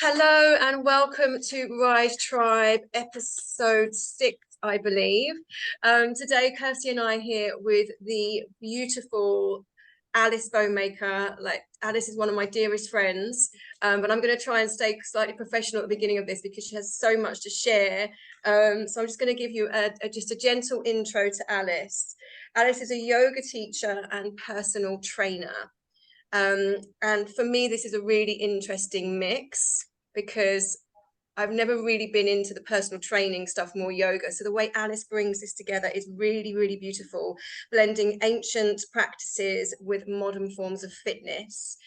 Hello and welcome to Rise Tribe episode 6, I believe. Today, Kirsty and I are here with the beautiful Alice Bowmaker. Alice is one of my dearest friends, but I'm going to try and stay slightly professional at the beginning of this because she has so much to share. So I'm just going to give you just a gentle intro to Alice. Alice is a yoga teacher and personal trainer. And for me, this is a really interesting mix because I've never really been into the personal training stuff, more yoga. So the way Alice brings this together is really, really beautiful, blending ancient practices with modern forms of fitness.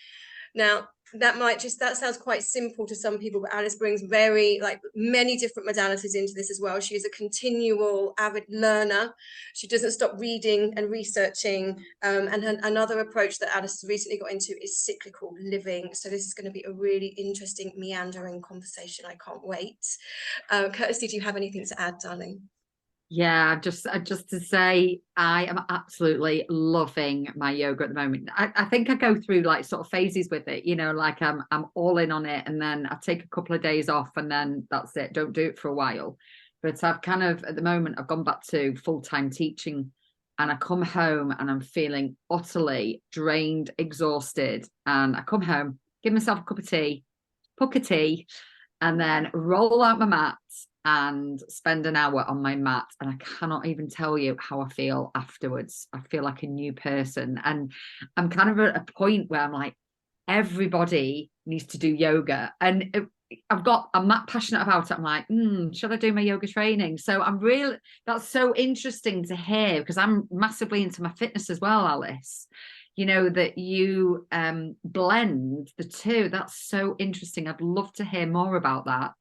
Now, that sounds quite simple to some people, but Alice brings many different modalities into this as well. She is a continual avid learner. She doesn't stop reading and researching. Another approach that Alice has recently got into is cyclical living. So this is going to be a really interesting, meandering conversation. I can't wait. Kirsty, do you have anything to add, darling? Yeah, just to say, I am absolutely loving my yoga at the moment. I think I go through like sort of phases with it, like I'm all in on it, and then I take a couple of days off, and then that's it. Don't do it for a while. But I've kind of at the moment I've gone back to full-time teaching, and I come home and I'm feeling utterly drained, exhausted, and I come home, give myself a cup of tea, and then roll out my mat and spend an hour on my mat, and I cannot even tell you how I feel afterwards. I feel like a new person, and I'm kind of at a point where I'm like, everybody needs to do yoga, and I'm that passionate about it. I'm like, should I do my yoga training? So that's so interesting to hear, because I'm massively into my fitness as well, Alice. That you blend the two. That's so interesting. I'd love to hear more about that.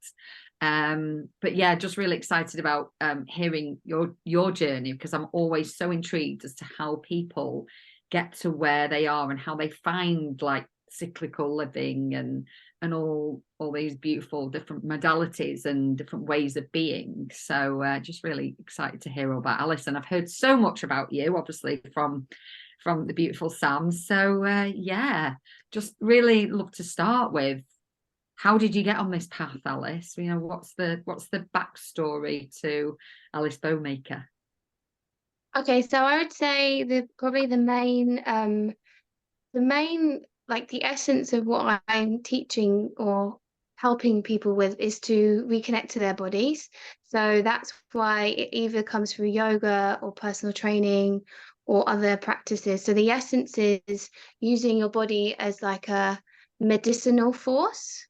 But yeah, just really excited about hearing your journey, because I'm always so intrigued as to how people get to where they are and how they find like cyclical living and all these beautiful different modalities and different ways of being. So just really excited to hear all about Alice. And I've heard so much about you, obviously, from the beautiful Sam. So yeah, just really love to start with, how did you get on this path, Alice? What's the backstory to Alice Bowmaker? Okay, so I would say the main like the essence of what I'm teaching or helping people with is to reconnect to their bodies. So that's why it either comes through yoga or personal training or other practices. So the essence is using your body as like a medicinal force.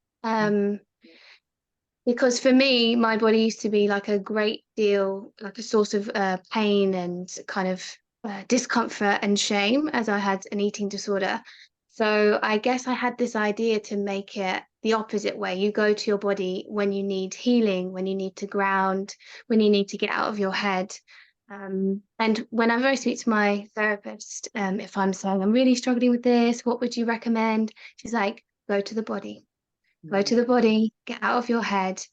Because for me, my body used to be like a great deal, like a source of pain and kind of discomfort and shame, as I had an eating disorder. So I guess I had this idea to make it the opposite way. You go to your body when you need healing, when you need to ground, when you need to get out of your head. And whenever I speak to my therapist, if I'm saying I'm really struggling with this, what would you recommend? She's like, go to the body. Go to the body, get out of your head.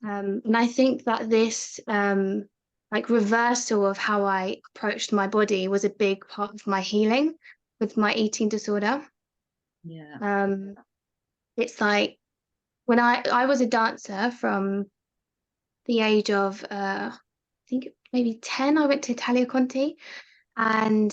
And I think that this like reversal of how I approached my body was a big part of my healing with my eating disorder. Yeah. It's like when I was a dancer from the age of I think maybe 10, I went to Italia Conti, and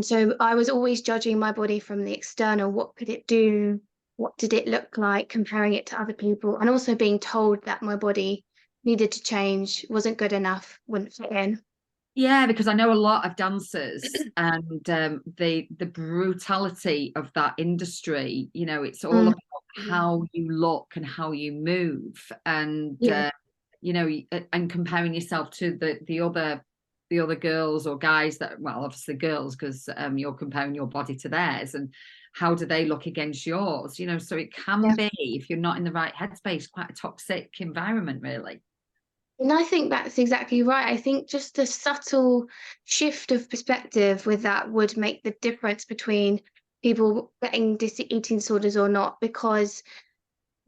so I was always judging my body from the external. What could it do? What did it look like? Comparing it to other people, and also being told that my body needed to change, wasn't good enough, wouldn't fit in. Yeah, because I know a lot of dancers and the brutality of that industry. It's all about how you look and how you move, and Yeah. And comparing yourself to the other girls or guys that, well, obviously girls, because you're comparing your body to theirs, and how do they look against yours? So it can be, if you're not in the right headspace, quite a toxic environment, really. And I think that's exactly right. I think just a subtle shift of perspective with that would make the difference between people getting eating disorders or not, because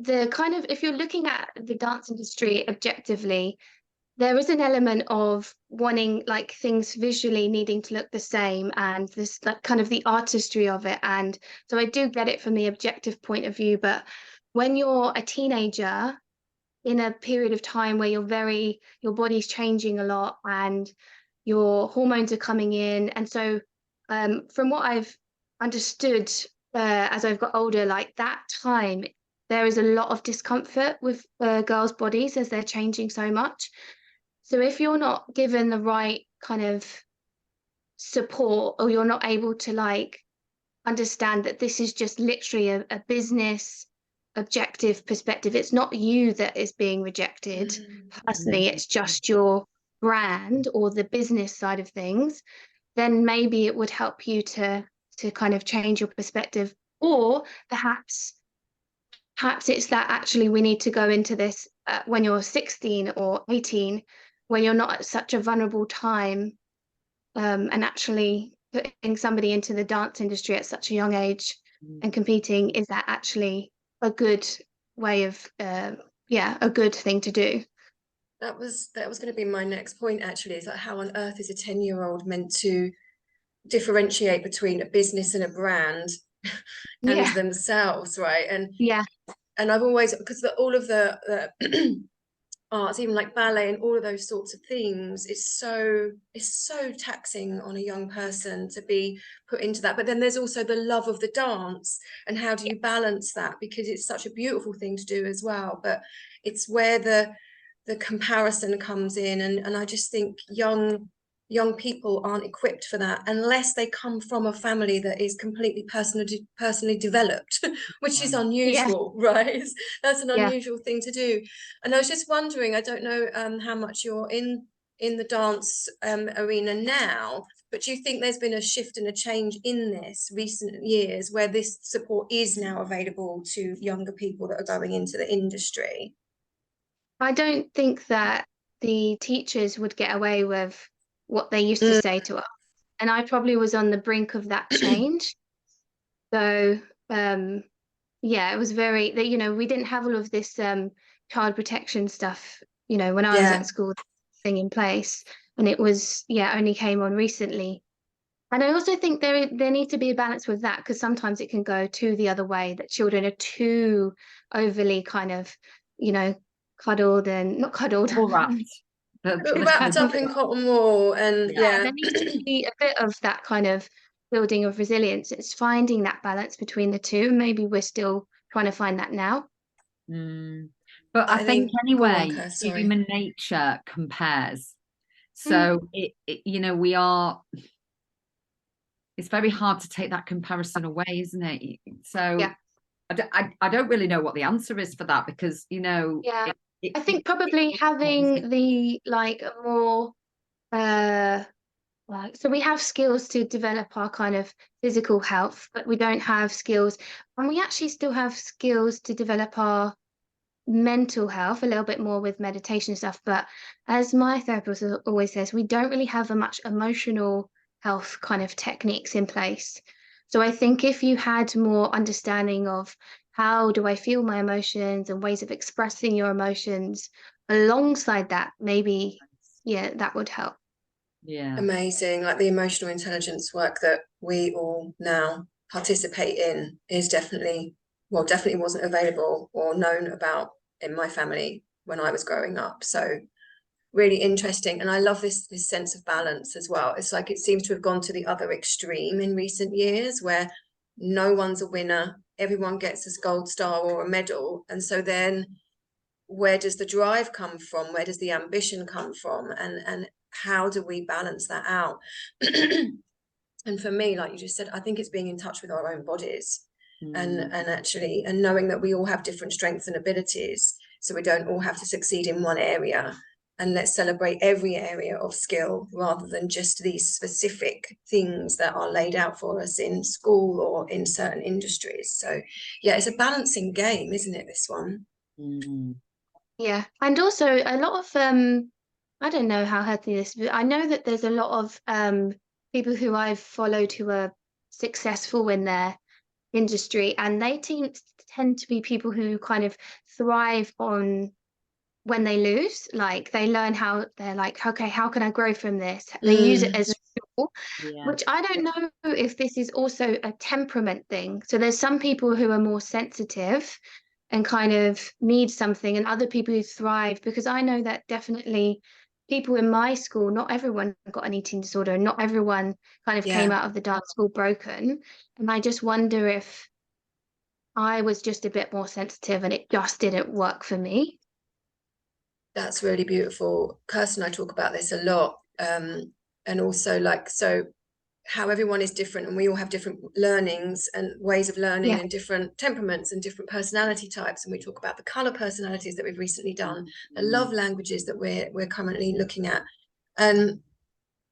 if you're looking at the dance industry objectively, there is an element of wanting like things visually needing to look the same, and this like kind of the artistry of it. And so I do get it from the objective point of view, but when you're a teenager in a period of time where your body's changing a lot and your hormones are coming in, and so from what I've understood as I've got older, like that time there is a lot of discomfort with girls' bodies as they're changing so much. So if you're not given the right kind of support, or you're not able to like understand that this is just literally a business objective perspective, it's not you that is being rejected personally, it's just your brand or the business side of things, then maybe it would help you to kind of change your perspective. Or perhaps it's that actually we need to go into this when you're 16 or 18, when you're not at such a vulnerable time, and actually putting somebody into the dance industry at such a young age and competing, is that actually a good way of a good thing to do? That was going to be my next point, actually, is like, how on earth is a 10-year-old meant to differentiate between a business and a brand and Yeah, themselves, right? yeah, And I've always, because all of the arts, even like ballet and all of those sorts of things, it's so taxing on a young person to be put into that. But then there's also the love of the dance, and how do you balance that, because it's such a beautiful thing to do as well, but it's where the comparison comes in, and I just think young people aren't equipped for that unless they come from a family that is completely personally developed, which is yeah, unusual, right? That's an yeah. unusual thing to do. And I was just wondering, I don't know how much you're in the dance arena now, but do you think there's been a shift and a change in this recent years, where this support is now available to younger people that are going into the industry? I don't think that the teachers would get away with what they used to say to us, and I probably was on the brink of that change. So yeah, it was very that, we didn't have all of this child protection stuff, when I was Yeah. at school, thing in place, and it was, only came on recently. And I also think there needs to be a balance with that, because sometimes it can go to the other way, that children are too overly kind of, you know, cuddled and not cuddled. All right. Wrapped up in cotton wool, and Yeah. Yeah, there needs to be a bit of that kind of building of resilience. It's finding that balance between the two. Maybe we're still trying to find that now. But I think go on, anyway, Kirst, sorry. human nature compares. Mm. So we are. It's very hard to take that comparison away, isn't it? So Yeah. I don't really know what the answer is for that, because Yeah. I think probably having the like a more so we have skills to develop our kind of physical health, but we don't have skills, and we actually still have skills to develop our mental health a little bit more with meditation stuff. But as my therapist always says, we don't really have a much emotional health kind of techniques in place. So I think if you had more understanding of how do I feel my emotions and ways of expressing your emotions alongside that, maybe, that would help. Yeah. Amazing. Like the emotional intelligence work that we all now participate in is definitely wasn't available or known about in my family when I was growing up. So really interesting. And I love this sense of balance as well. It's like it seems to have gone to the other extreme in recent years, where no one's a winner, everyone gets a gold star or a medal. And so then where does the drive come from? Where does the ambition come from? And how do we balance that out? And for me, like you just said, I think it's being in touch with our own bodies, and actually, and knowing that we all have different strengths and abilities, so we don't all have to succeed in one area. And let's celebrate every area of skill, rather than just these specific things that are laid out for us in school or in certain industries. So yeah, it's a balancing game, isn't it, this one? Yeah. And also a lot of I don't know how healthy this is, but I know that there's a lot of people who I've followed who are successful in their industry, and they tend to be people who kind of thrive on when they lose, like they learn how they're like, okay, how can I grow from this? They use it as a tool, which I don't know if this is also a temperament thing. So there's some people who are more sensitive and kind of need something, and other people who thrive, because I know that definitely people in my school, not everyone got an eating disorder, and not everyone kind of came out of the dance school broken. And I just wonder if I was just a bit more sensitive and it just didn't work for me. That's really beautiful. Kirsty and I talk about this a lot. And also, like, so how everyone is different, and we all have different learnings and ways of learning and different temperaments and different personality types. And we talk about the color personalities that we've recently done, the love languages that we're currently looking at, and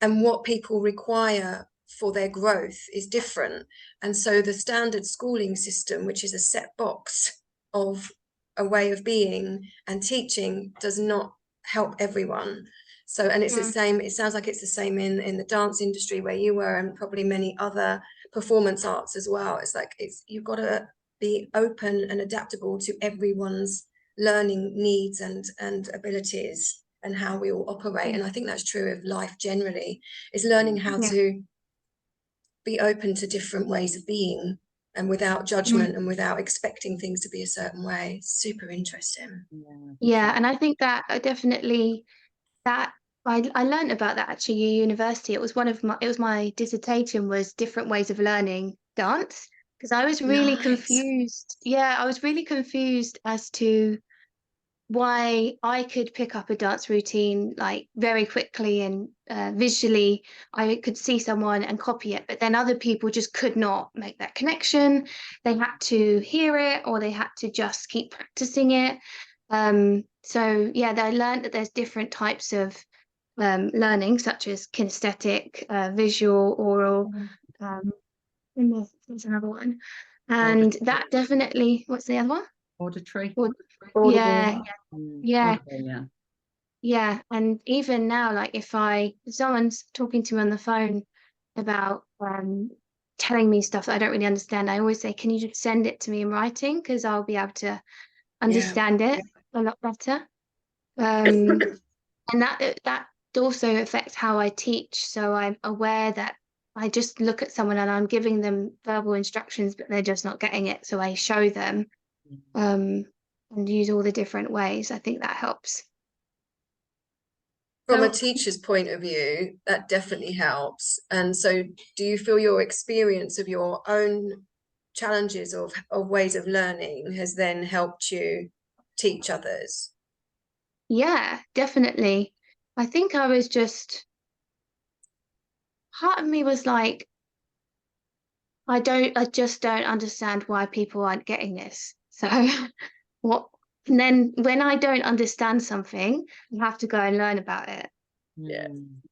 what people require for their growth is different. And so the standard schooling system, which is a set box of a way of being and teaching, does not help everyone. So, and it's the same, it sounds like it's the same in the dance industry where you were, and probably many other performance arts as well. It's like, you've got to be open and adaptable to everyone's learning needs and abilities and how we all operate. And I think that's true of life generally, is learning how to be open to different ways of being, and without judgment and without expecting things to be a certain way. Super interesting. Yeah, and I think that definitely that I learned about that actually at university. It was my dissertation was different ways of learning dance, because I was really confused. Yeah, I was really confused as to why I could pick up a dance routine like very quickly and visually I could see someone and copy it, but then other people just could not make that connection. They had to hear it, or they had to just keep practicing it. So yeah, I learned that there's different types of learning, such as kinesthetic, visual, oral, and there's another one. And Auditory. that definitely, what's the other one? Auditory. Yeah, yeah, Yeah. yeah. And even now, like if someone's talking to me on the phone about telling me stuff that I don't really understand, I always say, can you just send it to me in writing? Because I'll be able to understand it a lot better. And that also affects how I teach. So I'm aware that I just look at someone and I'm giving them verbal instructions, but they're just not getting it. So I show them and use all the different ways. I think that helps. From a teacher's point of view, that definitely helps. And so do you feel your experience of your own challenges of ways of learning has then helped you teach others? Yeah, definitely. I think I was just, part of me was like, I just don't understand why people aren't getting this. So what, and then when I don't understand something, I have to go and learn about it. Yeah.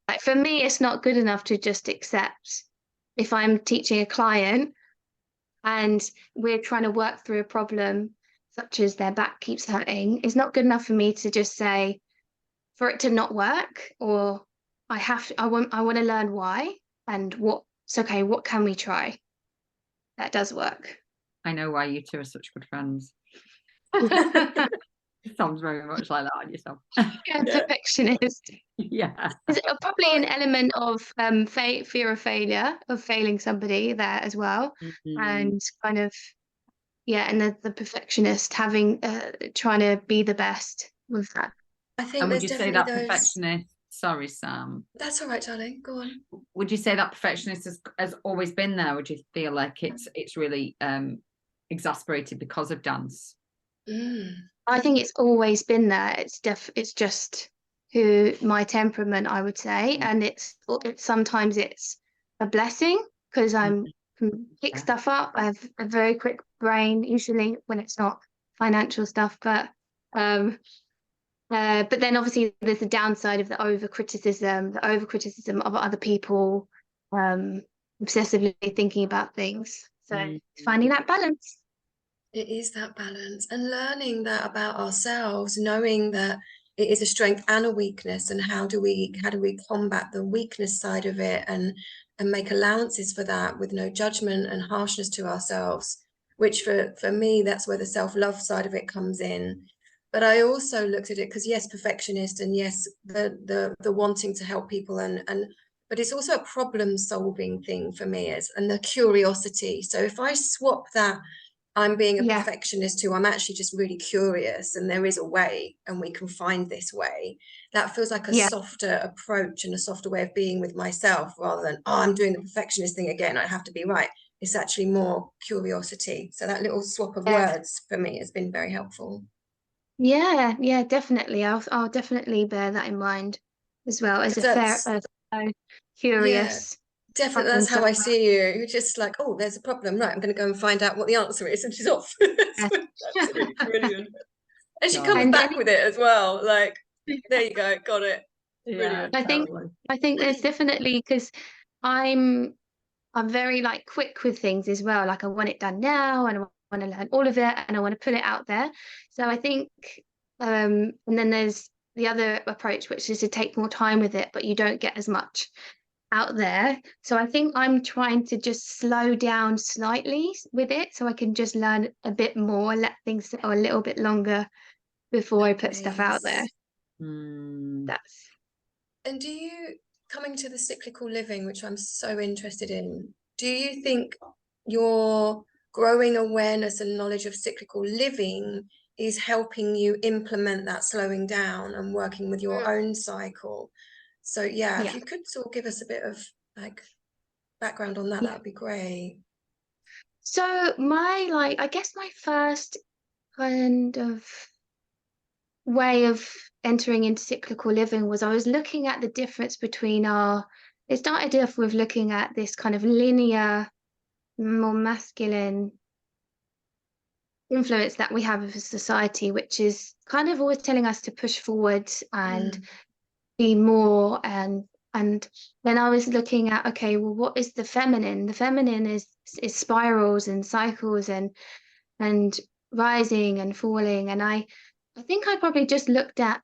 Like for me, it's not good enough to just accept if I'm teaching a client and we're trying to work through a problem, such as their back keeps hurting. It's not good enough for me to just say, for it to not work, or I want to learn why and what's okay, what can we try that does work. I know why you two are such good friends. Sounds very much like that on yourself. Perfectionist. Yeah. There's probably an element of fear of failure, of failing somebody there as well. And kind of, yeah, and the perfectionist having trying to be the best with that. I think And would there's you say definitely that perfectionist, sorry, Sam. That's all right, darling. Go on. Would you say that perfectionist has always been there? Would you feel like it's really exasperated because of dance? I think it's always been there. It's just who my temperament, I would say, and it's sometimes it's a blessing because I can pick stuff up. I have a very quick brain, usually when it's not financial stuff, but then obviously there's the downside of the over criticism of other people, obsessively thinking about things. So finding that balance. It is that balance, and learning that about ourselves, knowing that it is a strength and a weakness, and how do we combat the weakness side of it and make allowances for that with no judgment and harshness to ourselves, which for me, that's where the self-love side of it comes in. But I also looked at it because yes, perfectionist, and yes, the wanting to help people, and but it's also a problem solving thing for me, and the curiosity. So if I swap that, I'm being a perfectionist too, I'm actually just really curious, and there is a way, and we can find this way. That feels like a softer approach and a softer way of being with myself, rather than, oh, I'm doing the perfectionist thing again, I have to be right. It's actually more curiosity. So that little swap of words for me has been very helpful. Yeah, definitely. I'll definitely bear that in mind as well, as Yeah, curious definitely. problem That's how I solver. see you. You're just like, oh, there's a problem, right? I'm going to go and find out what the answer is, and she's off. It's absolutely brilliant. And she comes God. back with it as well. Like, there you go, got it. Yeah, Brilliant. totally. I think there's definitely, because I'm very like quick with things as well. Like I want it done now, and I want to learn all of it, and I want to put it out there. So I think, and then there's the other approach, which is to take more time with it, but you don't get as much out there. So I think I'm trying to just slow down slightly with it, so I can just learn a bit more, let things settle a little bit longer before I put stuff out there. That's And do you, coming to the cyclical living, which I'm so interested in, do you think your growing awareness and knowledge of cyclical living is helping you implement that slowing down and working with your own cycle? So yeah, if you could sort of give us a bit of like background on that, that would be great. So I guess my first kind of way of entering into cyclical living was I was looking at the difference between it started off with looking at this kind of linear, more masculine influence that we have as a society, which is kind of always telling us to push forward and be more, and then I was looking at, okay, well, what is the feminine? The feminine is spirals and cycles and rising and falling. And I think I probably just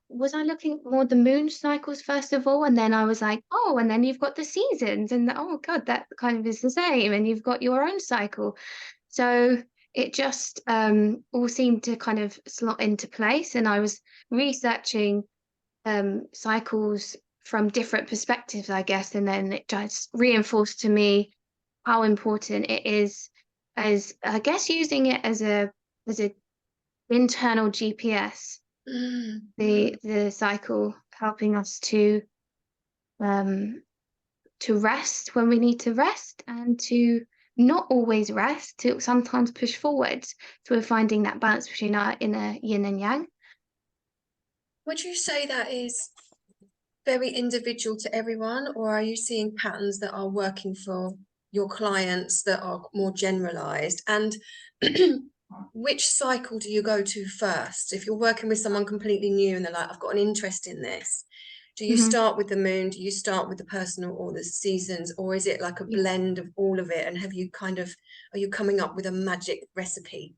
was I looking at more the moon cycles first of all? And then I was like, oh, and then you've got the seasons, and oh God, that kind of is the same. And you've got your own cycle. So it just all seemed to kind of slot into place. And I was researching cycles from different perspectives, I guess. And then it just reinforced to me how important it is, as I guess using it as a internal GPS, the cycle helping us to rest when we need to rest, and to not always rest, to sometimes push forwards. So we're finding that balance between our inner yin and yang. Would you say that is very individual to everyone, or are you seeing patterns that are working for your clients that are more generalized? And which cycle do you go to first? If you're working with someone completely new and they're like, I've got an interest in this, do you start with the moon? Do you start with the personal or the seasons? Or is it like a blend of all of it? And are you coming up with a magic recipe?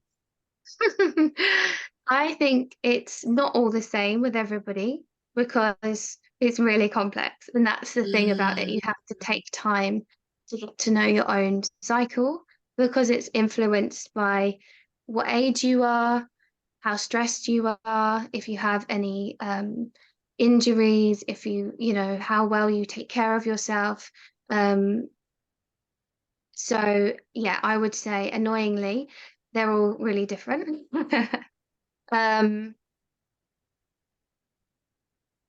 I think it's not all the same with everybody, because it's really complex. And that's the thing about it. You have to take time to get to know your own cycle, because it's influenced by what age you are, how stressed you are, if you have any injuries, if how well you take care of yourself. So yeah, I would say annoyingly, they're all really different. And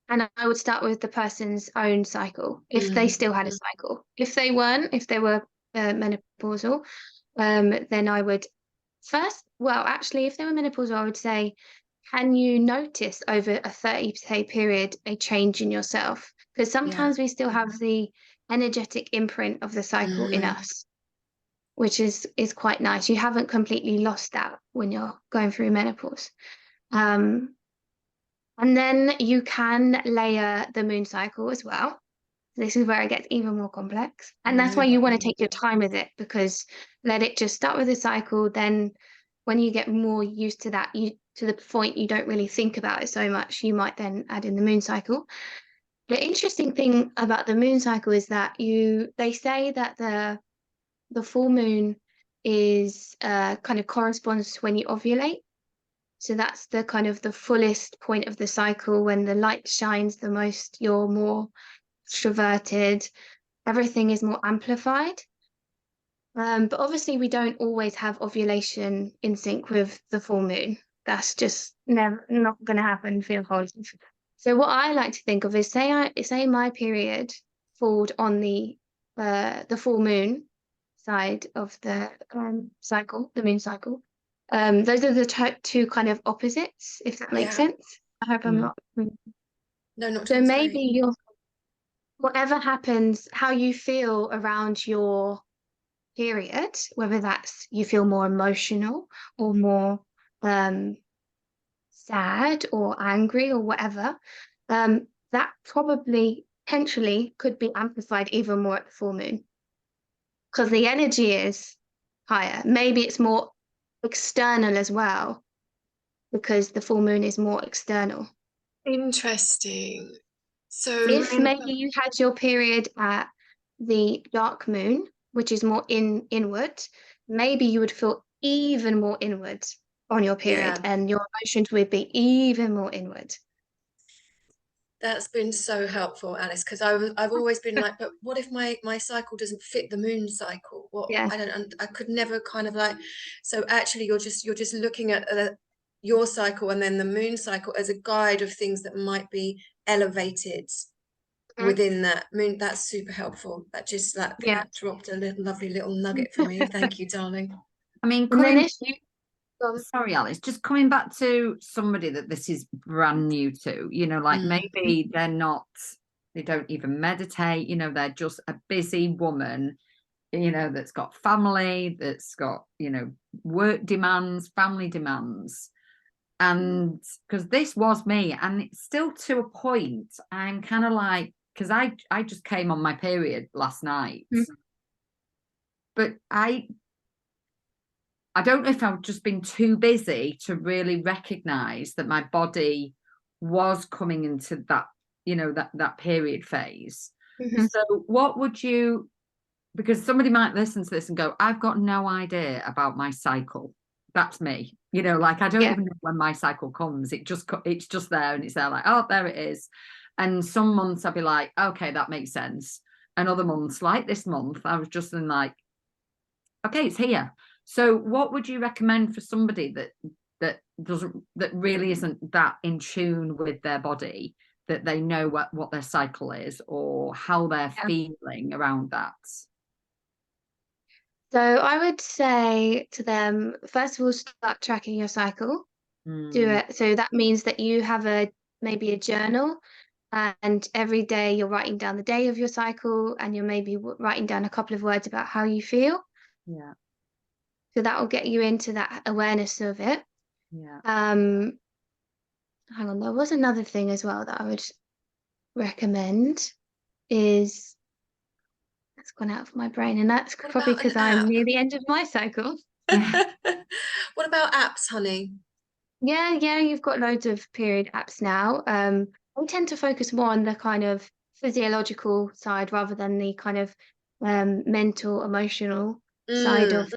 I would start with the person's own cycle, if they still had a cycle. If they weren't, if they were menopausal, then I would actually, if they were menopausal, I would say, can you notice over a 30-day period a change in yourself? Because sometimes we still have the energetic imprint of the cycle in us, which is quite nice. You haven't completely lost that when you're going through menopause. And then you can layer the moon cycle as well. This is where it gets even more complex. And that's why you want to take your time with it, because let it just start with the cycle. Then when you get more used to that, to the point you don't really think about it so much, you might then add in the moon cycle. The interesting thing about the moon cycle is that they say that the full moon is kind of corresponds to when you ovulate. So that's the kind of the fullest point of the cycle, when the light shines the most, you're more extroverted, everything is more amplified. But obviously we don't always have ovulation in sync with the full moon. That's just never not going to happen for your whole life. So what I like to think of is, say my period falls on the full moon side of the cycle, the moon cycle. Those are the two kind of opposites, if that makes Yeah. sense. I hope I'm not. No, not at So all, maybe sorry. whatever happens, how you feel around your period, whether that's you feel more emotional or more sad or angry or whatever, that probably potentially could be amplified even more at the full moon, because the energy is higher. Maybe it's more external as well, because the full moon is more external. Interesting. So If maybe you had your period at the dark moon, which is more inward, maybe you would feel even more inward on your period, yeah, and your emotions would be even more inward. that's been so helpful, Alice, because I've always been like, but what if my cycle doesn't fit the moon cycle? What Yeah. I could never kind of like. So actually, you're just looking at your cycle and then the moon cycle as a guide of things that might be elevated within that moon. That's super helpful. That just that dropped a lovely little nugget for me. Thank you, darling. I mean, And then if you sorry, Alice, just coming back to somebody that this is brand new to, you know, like maybe they don't even meditate, you know, they're just a busy woman, you know, that's got family, that's got, you know, work demands, family demands. And because this was me, and it's still to a point, I'm kind of like, because I just came on my period last night, but I don't know if I've just been too busy to really recognize that my body was coming into that, you know, that period phase. So what would you, because somebody might listen to this and go, I've got no idea about my cycle. That's me. You know, like I don't even know when my cycle comes. It's just there, and it's there like, oh, there it is. And some months I'll be like, okay, that makes sense. And other months, like this month, I was just in like, okay, it's here. So what would you recommend for somebody that really isn't that in tune with their body, that they know what their cycle is or how they're feeling around that? So I would say to them, first of all, start tracking your cycle. Do it. So that means that you have maybe a journal, and every day you're writing down the day of your cycle, and you're maybe writing down a couple of words about how you feel. Yeah. So that will get you into that awareness of it. Yeah. Hang on, there was another thing as well that I would recommend is that's gone out of my brain, and that's What probably about an because I'm app? near the end of my cycle. What about apps, honey? Yeah, you've got loads of period apps now. I tend to focus more on the kind of physiological side rather than the kind of mental, emotional side of.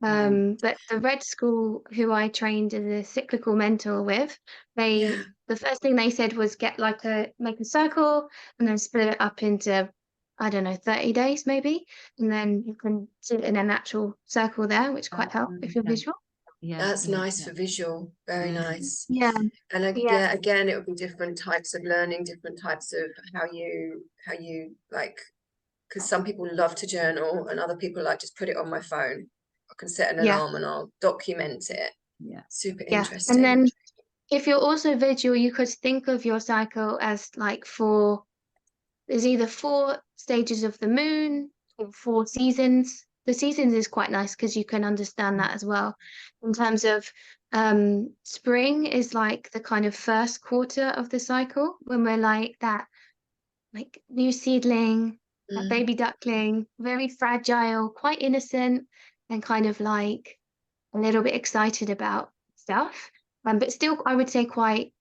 But the Red School, who I trained as a cyclical mentor with, the first thing they said was make a circle and then split it up into, I don't know, 30 days maybe, and then you can sit in a natural circle there, which quite help if you're visual. That's nice for visual. Very nice. Yeah. And again, it would be different types of learning, different types of how you like, because some people love to journal and other people like just put it on my phone. I can set an alarm and I'll document it. Yeah. Super Yeah. interesting. And then if you're also visual, you could think of your cycle as like there's either 4 stages of the moon or 4 seasons. The seasons is quite nice because you can understand that as well. In terms of spring is like the kind of first quarter of the cycle, when we're like that, like new seedling, that baby duckling, very fragile, quite innocent, and kind of like a little bit excited about stuff. But still, I would say quite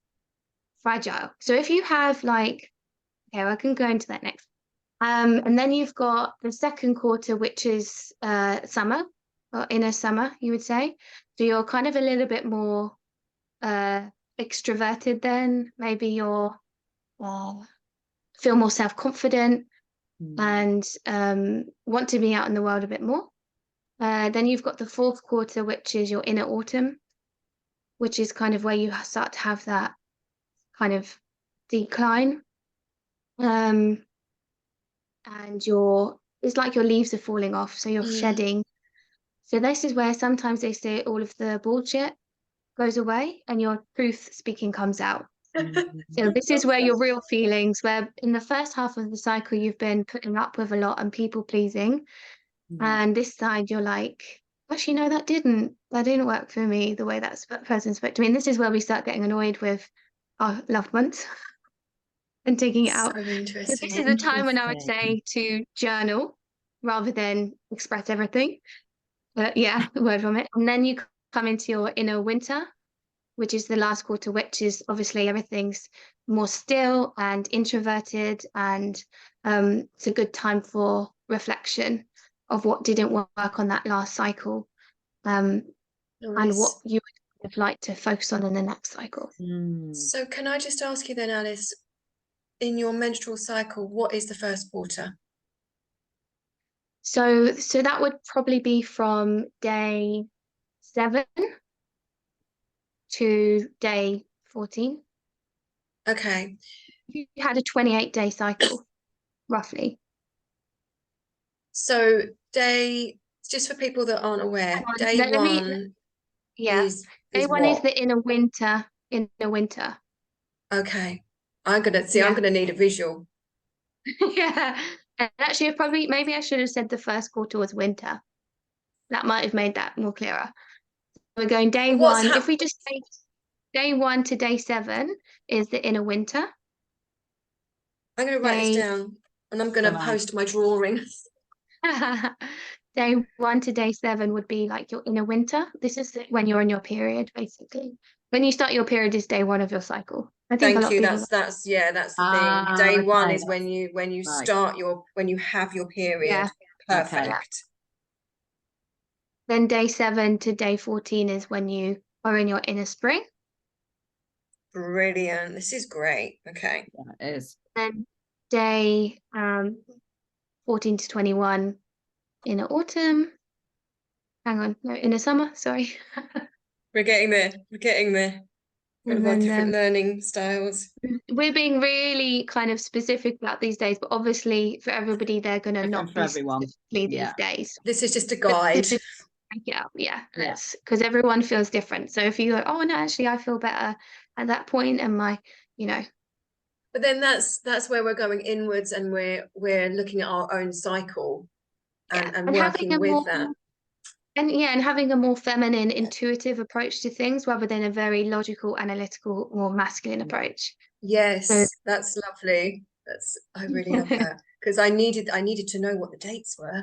fragile. So if you have like, okay, I can go into that next. And then you've got the second quarter, which is summer, or inner summer, you would say. So you're kind of a little bit more extroverted then. Maybe you're feel more self-confident and want to be out in the world a bit more. Then you've got the fourth quarter, which is your inner autumn, which is kind of where you start to have that kind of decline. And it's like your leaves are falling off, so you're shedding. So this is where sometimes they say all of the bullshit goes away and your truth speaking comes out. So this is where your real feelings, where in the first half of the cycle you've been putting up with a lot and people pleasing, and this side you're like, actually no, that didn't work for me the way that person spoke to me. And this is where we start getting annoyed with our loved ones and taking it out. So interesting. So this is the time when I would say to journal rather than express everything. But yeah, word from it. And then you come into your inner winter, which is the last quarter, which is obviously everything's more still and introverted, and it's a good time for reflection of what didn't work on that last cycle, and what you would like to focus on in the next cycle. So can I just ask you then, Alice, in your menstrual cycle, what is the first quarter? So that would probably be from day 7 to day 14. Okay. You had a 28-day cycle, roughly. So just for people that aren't aware, day one is day one is what? the inner winter. Okay. I'm gonna need a visual. Yeah. And actually maybe I should have said the first quarter was winter. That might have made that more clearer. We're going day one. If we just say day 1 to day 7 is the inner winter. I'm gonna write this down and I'm gonna post my drawing. Day 1 to day 7 would be like your inner winter. This is when you're in your period, basically. When you start your period is day 1 of your cycle. I think Thank you. That's the thing. Day 1 is when you start when you have your period. Yeah. Perfect. Okay. Then day 7 to day 14 is when you are in your inner spring. Brilliant. This is great. Okay. Yeah, it is. Then day 14 to 21 inner autumn. Hang on, no, inner summer, sorry. We're getting there. Kind of different learning styles. We're being really kind of specific about these days, but obviously for everybody they're going to not be specifically these days. This is just a guide. Yeah, because everyone feels different. So if you go, oh no, actually I feel better at that point, and but then that's where we're going inwards, and we're looking at our own cycle and working with that. And having a more feminine, intuitive approach to things rather than a very logical, analytical, more masculine approach. Yes, that's lovely. I really love that, because I needed to know what the dates were.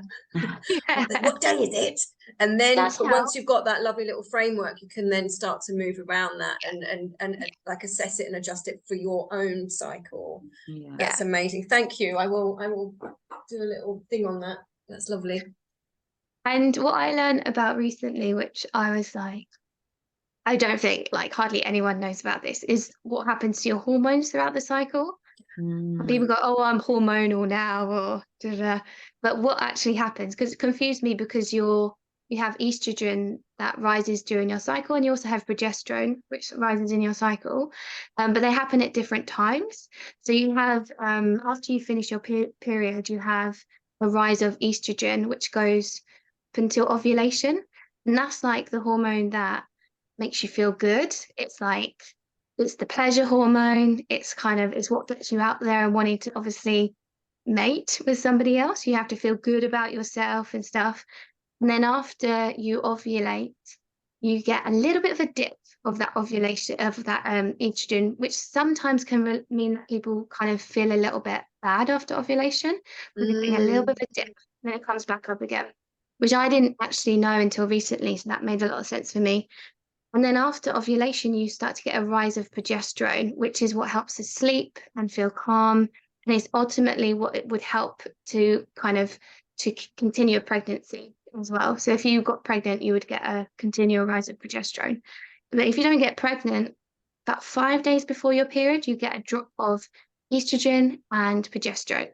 What day is it? And then once you've got that lovely little framework, you can then start to move around that and like assess it and adjust it for your own cycle. That's amazing. Thank you. I will do a little thing on that. That's lovely. And what I learned about recently, which I was like, I don't think like hardly anyone knows about this, is what happens to your hormones throughout the cycle. People go, oh, I'm hormonal now, or da-da. But what actually happens, because it confused me, because you have estrogen that rises during your cycle, and you also have progesterone, which rises in your cycle, but they happen at different times. So you have, after you finish your period, you have a rise of estrogen, which goes until ovulation, and that's like the hormone that makes you feel good. It's the pleasure hormone. It's what gets you out there and wanting to obviously mate with somebody else. You have to feel good about yourself and stuff. And then after you ovulate, you get a little bit of a dip of that ovulation, of that estrogen, which sometimes can mean that people kind of feel a little bit bad after ovulation. We're getting a little bit of a dip, and then it comes back up again, which I didn't actually know until recently. So that made a lot of sense for me. And then after ovulation, you start to get a rise of progesterone, which is what helps us sleep and feel calm. And it's ultimately what it would help to continue a pregnancy. as well. So if you got pregnant, you would get a continual rise of progesterone. But if you don't get pregnant, about 5 days before your period, you get a drop of estrogen and progesterone.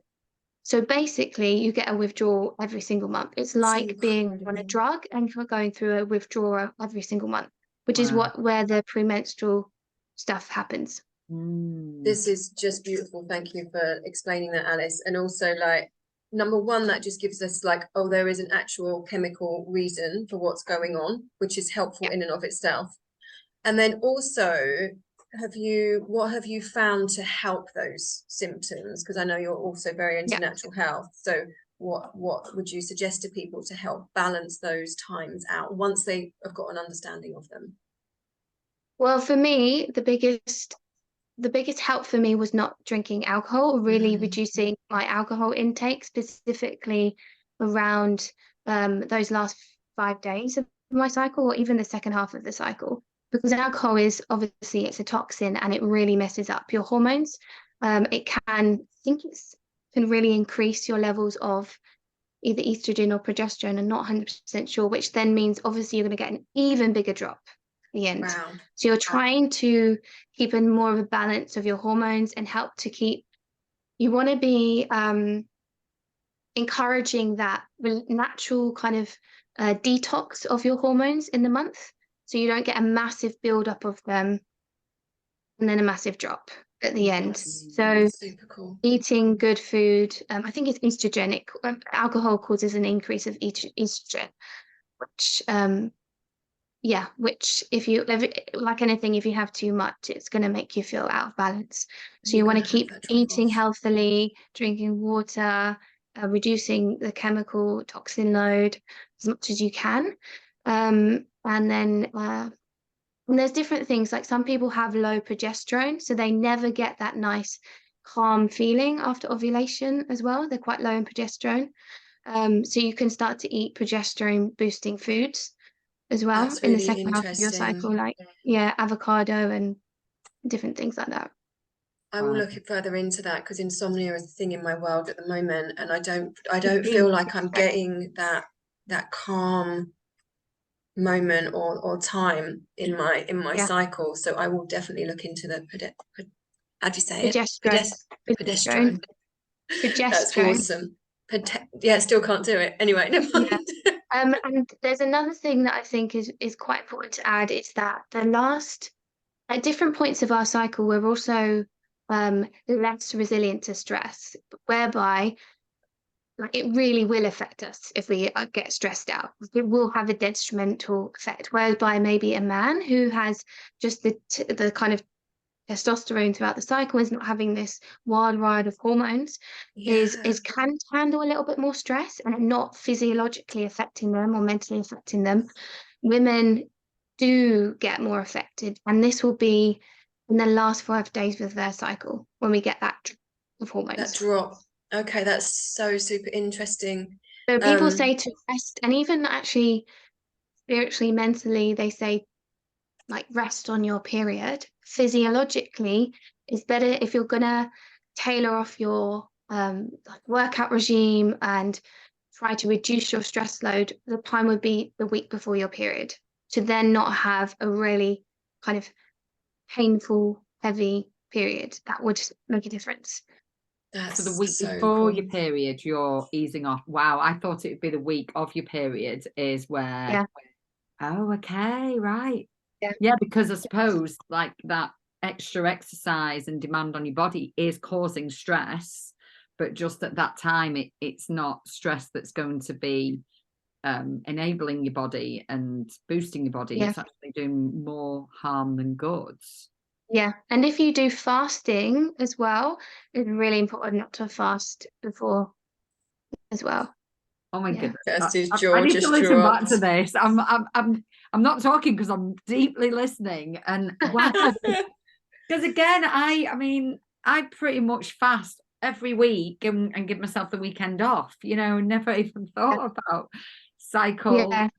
So basically, you get a withdrawal every single month. It's like being on a incredible. drug and you're going through a withdrawal every single month, which is Wow. where the premenstrual stuff happens. This is just beautiful. Thank you for explaining that, Alice. And also, like, number one, that just gives us like, oh, there is an actual chemical reason for what's going on, which is helpful in and of itself. And then also, what have you found to help those symptoms? Because I know you're also very into natural health. So what would you suggest to people to help balance those times out once they have got an understanding of them? Well, for me, the biggest help for me was not drinking alcohol, really reducing my alcohol intake, specifically around those last 5 days of my cycle, or even the second half of the cycle. Because alcohol is obviously, it's a toxin and it really messes up your hormones. It can really increase your levels of either estrogen or progesterone. I'm not 100% sure, which then means obviously you're going to get an even bigger drop at the end. Wow. So you're trying to keep in more of a balance of your hormones and help to keep, you want to be encouraging that natural kind of detox of your hormones in the month. So you don't get a massive buildup of them and then a massive drop at the end. So super cool. Eating good food, I think it's estrogenic. Alcohol causes an increase of estrogen, which if you, like anything, if you have too much, it's going to make you feel out of balance. So you want to keep eating healthily, drinking water, reducing the chemical toxin load as much as you can. And then there's different things, like some people have low progesterone, so they never get that nice calm feeling after ovulation as well. They're quite low in progesterone. So you can start to eat progesterone boosting foods as well. That's in the really second half of your cycle, like avocado and different things like that. I will look further into that, because insomnia is a thing in my world at the moment, and I don't feel like I'm getting that calm moment or time in my cycle. So I will definitely look into the how do you say it? Progesterone. That's awesome. Still can't do it. Anyway, never mind. And there's another thing that I think is quite important to add. It's that at different points of our cycle, we're also less resilient to stress, whereby it really will affect us if we get stressed out. It will have a detrimental effect, whereby maybe a man who has just the kind of testosterone throughout the cycle, is not having this wild ride of hormones, is can handle a little bit more stress and not physiologically affecting them or mentally affecting them. Women do get more affected, and this will be in the last 5 days of their cycle when we get that drop of hormones. That drop. Okay, that's so super interesting. So people say to rest, and even actually spiritually, mentally, they say like rest on your period. Physiologically, it's better if you're gonna tailor off your workout regime and try to reduce your stress load. The time would be the week before your period, to then not have a really kind of painful, heavy period. That would make a difference. So the week before your period, you're easing off. Wow, I thought it would be the week of your period is where. Oh, okay, right. Yeah, because I suppose like that extra exercise and demand on your body is causing stress, but just at that time it's not stress that's going to be enabling your body and boosting your body. It's actually doing more harm than good. Yeah, and if you do fasting as well, it's really important not to fast before as well. Oh my goodness! I need to listen back to this. I'm not talking because I'm deeply listening, and wow, because again, I mean, I pretty much fast every week and give myself the weekend off. Never even thought about cycle. Yeah.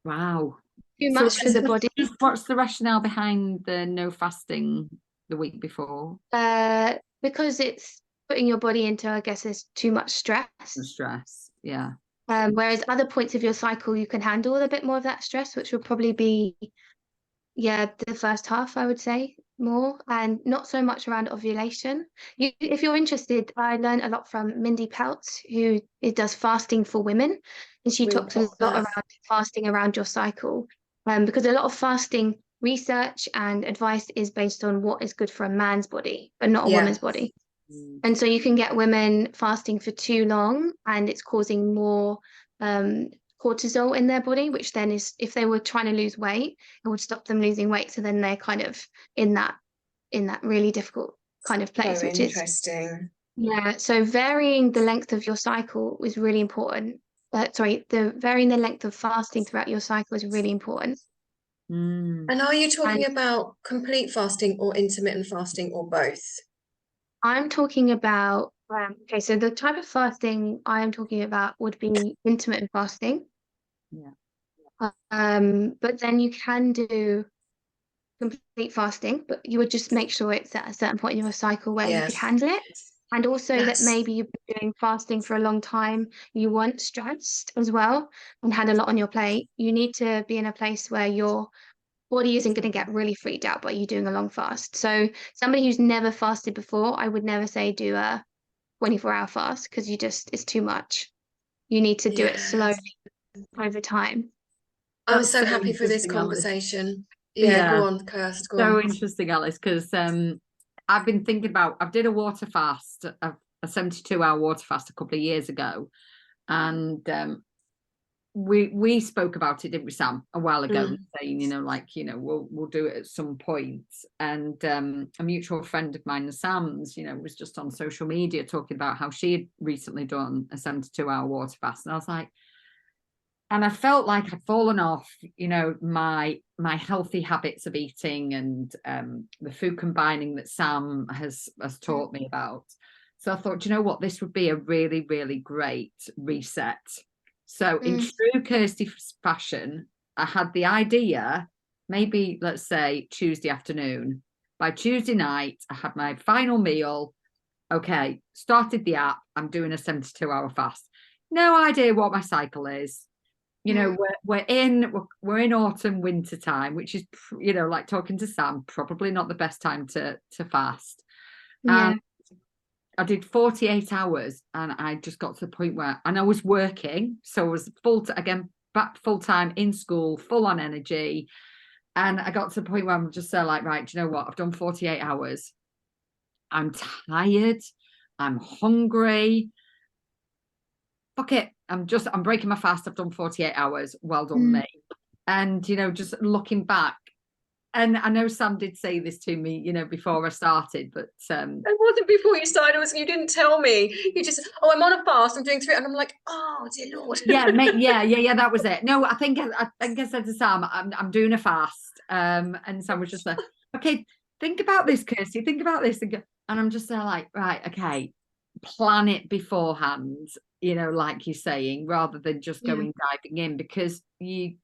Wow. Too much for the body. What's the rationale behind the no fasting the week before? Because it's putting your body into, I guess, there's too much stress. Stress, yeah. Whereas other points of your cycle, you can handle a bit more of that stress, which would probably be, yeah, the first half, I would say more, and not so much around ovulation. If you're interested, I learned a lot from Mindy Peltz, who does fasting for women, and she We'll talks a pop lot her. around fasting around your cycle, because a lot of fasting research and advice is based on what is good for a man's body, but not a Yeah. woman's body. And so you can get women fasting for too long, and it's causing more cortisol in their body, which then is, if they were trying to lose weight, it would stop them losing weight. So then they're kind of in that really difficult kind of place, So which is, interesting. yeah. So varying the length of your cycle is really important. Varying the length of fasting throughout your cycle is really important. Mm. And are you And talking about complete fasting or intermittent fasting or both? I'm talking about, okay, so the type of fasting I am talking about would be intermittent fasting. Yeah. But then you can do complete fasting, but you would just make sure it's at a certain point in your cycle where you could Yes. handle it. And also that That's maybe you've been doing fasting for a long time, you weren't stressed as well and had a lot on your plate. You need to be in a place where your body isn't going to get really freaked out by you doing a long fast. So somebody who's never fasted before, I would never say do a 24-hour fast, because it's too much. You need to do it yeah. slowly over time. I'm That's so so happy for this interesting, Alice. conversation. Yeah, go Yeah, on, Kirst, go so on. interesting, Alice, because I've been thinking about, I did a water fast, a 72-hour water fast a couple of years ago, and we spoke about it, didn't we, Sam, a while ago, saying, we'll do it at some point. And a mutual friend of mine, Sam's, was just on social media talking about how she had recently done a 72-hour water fast, and I was like, and I felt like I'd fallen off, my healthy habits of eating and the food combining that Sam has taught me about. So I thought, you know what, this would be a really, really great reset. So in true Kirsty fashion, I had the idea, maybe let's say Tuesday afternoon. By Tuesday night, I had my final meal. Okay, started the app. I'm doing a 72-hour fast. No idea what my cycle is. We're in autumn, winter time, which is, like talking to Sam, probably not the best time to fast. Yeah. I did 48 hours, and I just got to the point where, and I was working, so I was back full time in school, full on energy, and I got to the point where I'm just like, right, do you know what? I've done 48 hours. I'm tired. I'm hungry. Fuck it. I'm breaking my fast. I've done 48 hours. Well done, me. And, just looking back, and I know Sam did say this to me, before I started, but It wasn't before you started. You didn't tell me. You just, oh, I'm on a fast. I'm doing 3, and I'm like, oh dear Lord. yeah, mate, yeah. That was it. No, I think I said to Sam, I'm doing a fast, and Sam was just like, okay, think about this, Kirsty. Think about this, and I'm just there like, right, okay, plan it beforehand. Like you're saying, rather than just going diving in, because you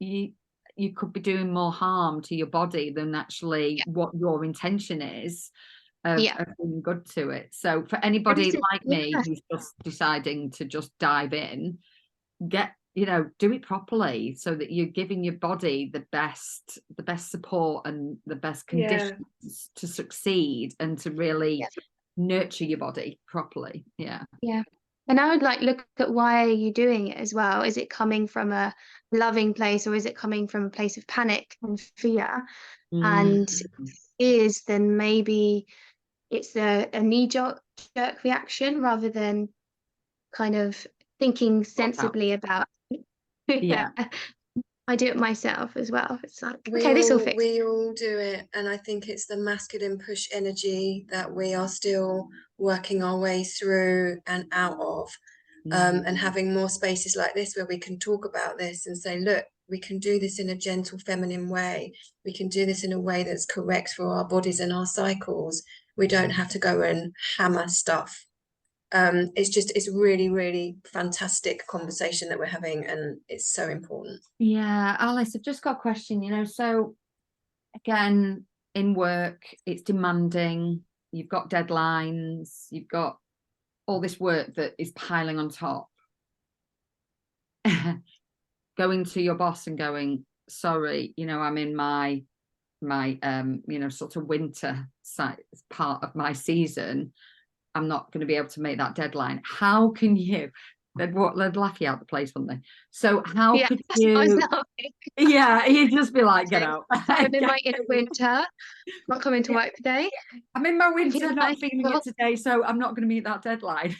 could be doing more harm to your body than actually what your intention is of being good to it. So for anybody like me who's just deciding to just dive in, do it properly so that you're giving your body the best support and the best conditions to succeed and to really nurture your body properly. Yeah. And I would look at, why are you doing it as well? Is it coming from a loving place, or is it coming from a place of panic and fear? And then maybe it's a knee-jerk reaction, rather than kind of thinking sensibly about Yeah. I do it myself as well. It's like, okay, this will fix. We all do it, and I think it's the masculine push energy that we are still working our way through and out of, and having more spaces like this where we can talk about this and say, look, we can do this in a gentle feminine way. We can do this in a way that's correct for our bodies and our cycles. We don't have to go and hammer stuff. It's really, really fantastic conversation that we're having, and it's so important. Yeah, Alice, I've just got a question, so again, in work, it's demanding, you've got deadlines, you've got all this work that is piling on top. going to your boss and going, sorry, you know, I'm in my you know, sort of winter part of my season, I'm not going to be able to make that deadline. How can you, they'd laugh you out the place, wouldn't they? So how Yeah, could that's what I was you, laughing. yeah, you'd just be like, get Saying, out. I'm in my inner winter, not coming to work today. I'm in my If you winter, not like, feeling well, it today, so I'm not going to meet that deadline.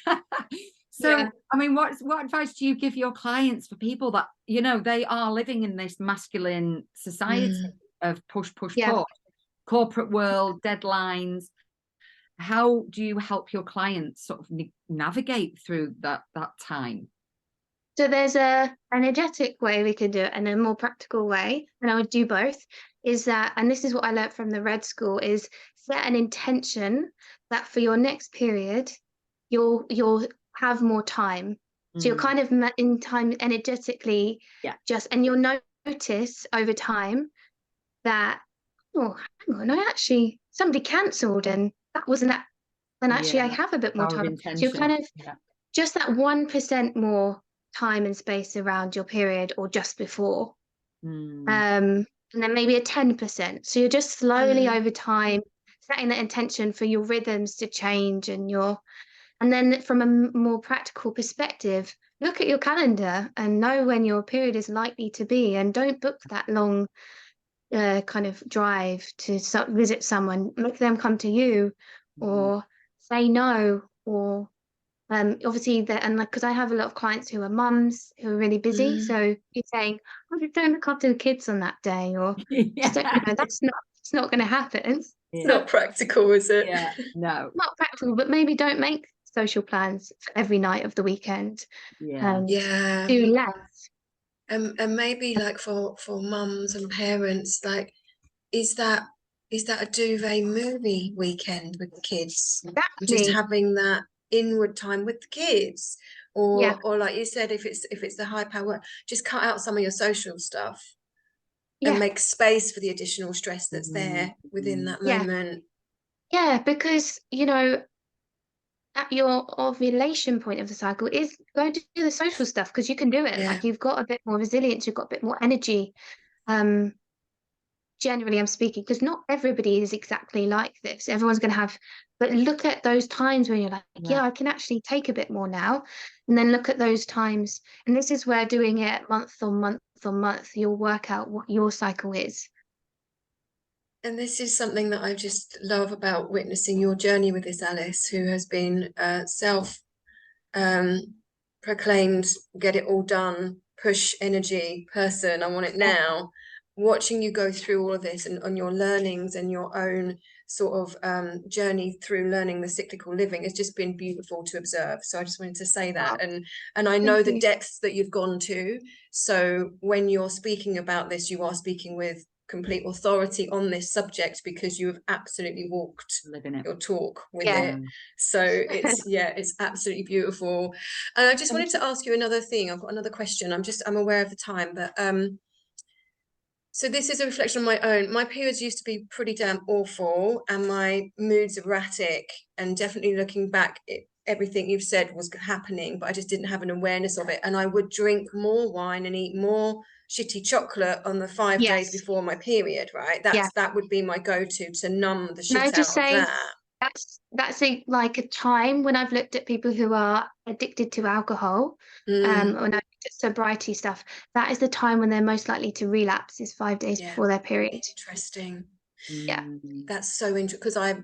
So, yeah. I mean, what advice do you give your clients for people that, you know, they are living in this masculine society of push, push, Yeah. push, corporate world, deadlines? How do you help your clients sort of navigate through that time? So there's a energetic way we can do it and a more practical way, and I would do both, is that, and this is what I learned from the Red School, is set an intention that for your next period, you'll have more time. So you're kind of in time energetically, Yeah. and you'll notice over time that, oh, hang on, somebody cancelled and that wasn't that, and actually I Yeah. have a bit more Power of time. So you're intention. kind of Yeah. just that 1% more time and space around your period or just before. And then maybe a 10%. So you're just slowly over time setting that intention for your rhythms to change, and then from a more practical perspective, look at your calendar and know when your period is likely to be, and don't book that long kind of drive to visit someone. Make them come to you, or say no, or obviously that, and like, because I have a lot of clients who are mums who are really busy, so you're saying, oh, just don't look after the kids on that day, or just don't, it's not going to happen. It's not practical, is it? Yeah, no. Not practical, but maybe don't make social plans for every night of the weekend. Yeah. Yeah. Do less. And maybe like for mums and parents, like, is that a duvet movie weekend with the kids? Just Exactly. having that inward time with the kids, Yeah. or like you said, if it's the high power, just cut out some of your social stuff and Yeah. make space for the additional stress that's there within that Yeah. moment. Yeah, because at your ovulation point of the cycle is going to do the social stuff, because you can do it. Yeah. Like, you've got a bit more resilience, you've got a bit more energy. Generally, I'm speaking, because not everybody is exactly like this. Everyone's going to have, but look at those times when you're like, yeah, I can actually take a bit more now. And then look at those times. And this is where doing it month on month on month, you'll work out what your cycle is. And this is something that I just love about witnessing your journey with this Alice, who has been proclaimed get it all done, push energy person. I want it now. Watching you go through all of this and on your learnings and your own sort of journey through learning the cyclical living has just been beautiful to observe. So I just wanted to say that. And I know the depths that you've gone to. So when you're speaking about this, you are speaking with complete authority on this subject, because you have absolutely walked your talk with it. So it's absolutely beautiful. And I just wanted to ask you another thing. I've got another question. I'm aware of the time, but so this is a reflection of my own. My periods used to be pretty damn awful and my moods erratic, and definitely looking back, everything you've said was happening, but I just didn't have an awareness of it. And I would drink more wine and eat more shitty chocolate on the 5 days before my period, right? That would be my go-to to numb the shit out of that. That's like a time when I've looked at people who are addicted to alcohol, when I looked at sobriety stuff, that is the time when they're most likely to relapse, is 5 days before their period. Interesting. Yeah. That's so interesting, because I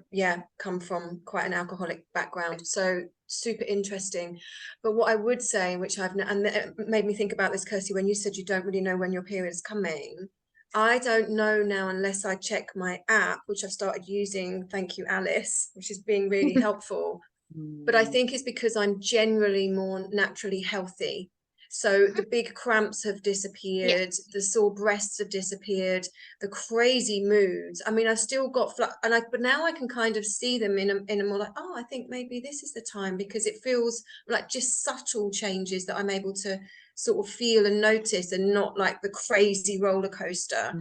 come from quite an alcoholic background, so super interesting. But what I would say, which and it made me think about this, Kirsty, when you said you don't really know when your period is coming. I don't know now unless I check my app, which I've started using, thank you Alice, which is being really helpful. But I think it's because I'm generally more naturally healthy. So the big cramps have disappeared, the sore breasts have disappeared, the crazy moods. I mean, I've still got but now I can kind of see them in a more like, oh, I think maybe this is the time, because it feels like just subtle changes that I'm able to sort of feel and notice, and not like the crazy roller coaster.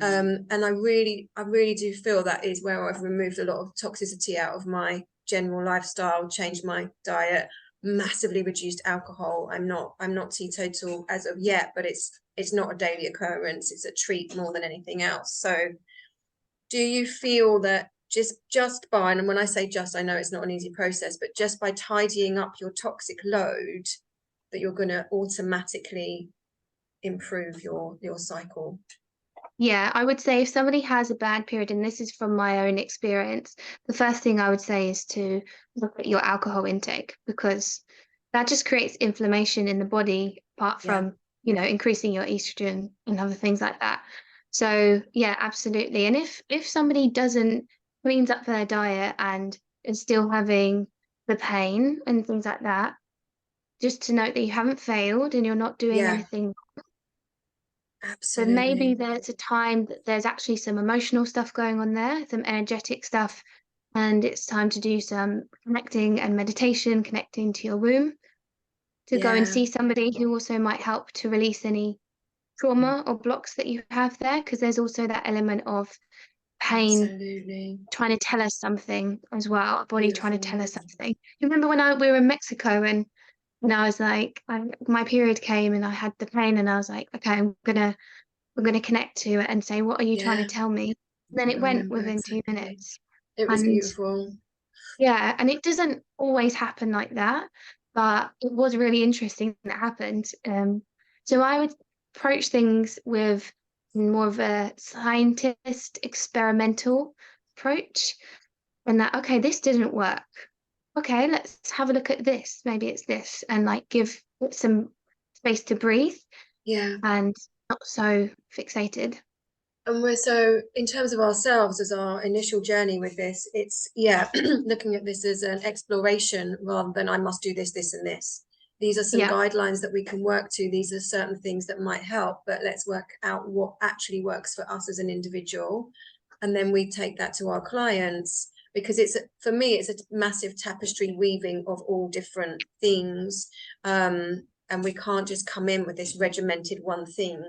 And I really do feel that is where I've removed a lot of toxicity out of my general lifestyle, changed my diet, massively reduced alcohol. I'm not teetotal as of yet, but it's not a daily occurrence. It's a treat more than anything else. So do you feel that just by, and when I say just, I know it's not an easy process, but just by tidying up your toxic load, that you're going to automatically improve your cycle? Yeah, I would say if somebody has a bad period, and this is from my own experience, the first thing I would say is to look at your alcohol intake, because that just creates inflammation in the body, apart Yeah. from, you know, increasing your estrogen and other things like that. So yeah, absolutely. And if somebody doesn't cleans up their diet and is still having the pain and things like that, just to note that you haven't failed and you're not doing Yeah, anything. So maybe absolutely. there's a time that there's actually some emotional stuff going on there, some energetic stuff, and it's time to do some connecting and meditation, connecting to your womb, to go and Yeah, see somebody who also might help to release any trauma or blocks that you have there, because there's also that element of pain absolutely. trying to tell us something as well, our body trying to Beautiful. tell us something. You remember when we were in Mexico and I was like, my period came and I had the pain and I was like, okay, we're going to connect to it and say, what are you trying to Yeah, tell me? And then I it went remember within 2 exactly. minutes. It was And beautiful. yeah, and it doesn't always happen like that, but it was really interesting that happened. So I would approach things with more of a scientist, experimental approach, and that, okay, this didn't work. Okay, let's have a look at this. Maybe it's this, and like give it some space to breathe Yeah. and not so fixated. And we're so, in terms of ourselves as our initial journey with this, it's, yeah, looking at this as an exploration rather than I must do this, this, and this. These are some Yeah. guidelines that we can work to. These are certain things that might help, but let's work out what actually works for us as an individual. And then we take that to our clients, because it's, for me, it's a massive tapestry weaving of all different things. And we can't just come in with this regimented one thing.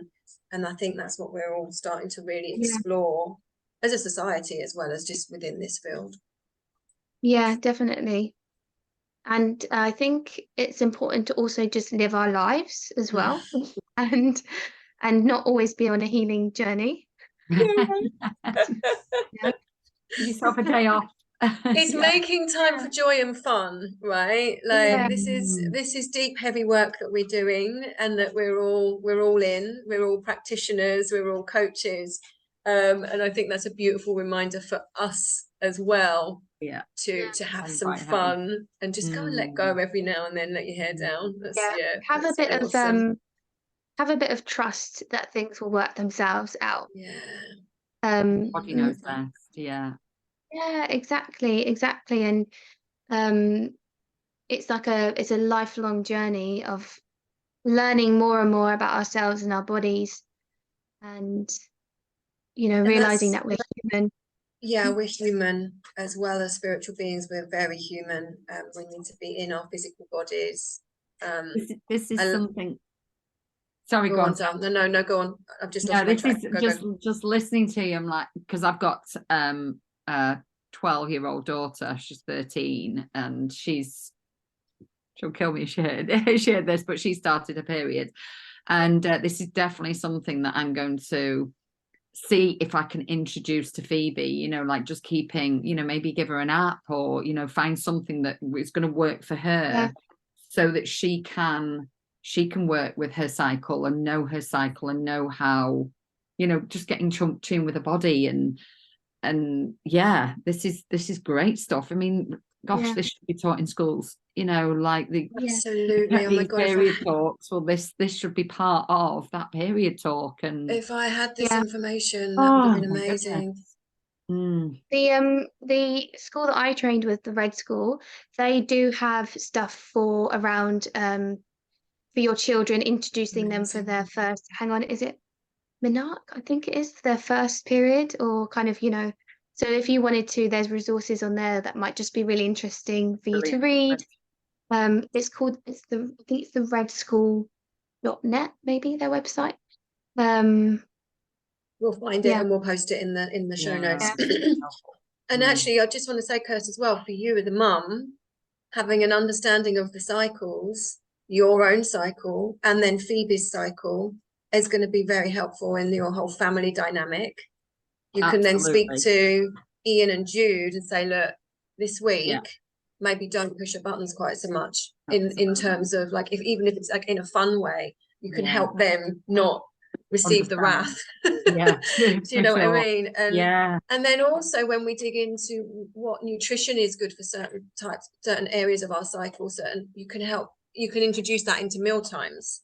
And I think that's what we're all starting to really Yeah. explore as a society, as well as just within this field. Yeah, definitely. And I think it's important to also just live our lives as well, and not always be on a healing journey. Yeah. Give yourself a day off. It's Yeah. making time for joy and fun, right? Like Yeah. this is deep, heavy work that we're doing, and that we're all in. We're all practitioners. We're all coaches, and I think that's a beautiful reminder for us as well. Yeah. To have Sounds some quite heavy. fun and just go and let go every now and then. Let your hair down. That's, Yeah. Have a that's bit of awesome. have a bit of trust that things will work themselves out. Yeah. Body knows best. Yeah. Yeah, exactly. And it's like it's a lifelong journey of learning more and more about ourselves and our bodies, and And realizing that's, that we're human. yeah, we're human as well as spiritual beings. We're very human. We need to be in our physical bodies. This is And something. Sorry, go go on, on. Sam. No, go on. I've just lost No, my this track. is Go. just listening to you. I'm like, because I've got a 12-year-old daughter. She's 13, and she'll kill me if she heard this, but she started a period, and this is definitely something that I'm going to see if I can introduce to Phoebe. Like just keeping, maybe give her an app, or find something that is going to work for her, Yeah. so that she can work with her cycle and know how, just getting tuned with the body. And yeah, this is great stuff. I mean, gosh, Yeah. this should be taught in schools, like Absolutely. Oh my these God. period talks. Well, this should be part of that period talk. And If I had this Yeah. information, that would have oh been my amazing. goodness. Mm. The school that I trained with, the Red School, they do have stuff for around for your children, introducing them for Amazing. their first, hang on, is it Menarche? I think it is their first period, or kind of, so if you wanted to, there's resources on there that might just be really interesting for you to Brilliant. read. It's called, I think it's the redschool.net, maybe their website. We'll find it Yeah. and we'll post it in the show Yeah. notes. Yeah. And actually, I just want to say, Kirsty, as well, for you as a mum, having an understanding of the cycles, your own cycle, and then Phoebe's cycle is going to be very helpful in your whole family dynamic. You can then speak to Ian and Jude and say, look, this week, maybe don't push your buttons quite so much in terms of like, even if it's like in a fun way, you can help them not receive the wrath. Yeah. Do you know what I mean? And yeah. And then also when we dig into what nutrition is good for certain areas of our cycle, you can introduce that into meal times.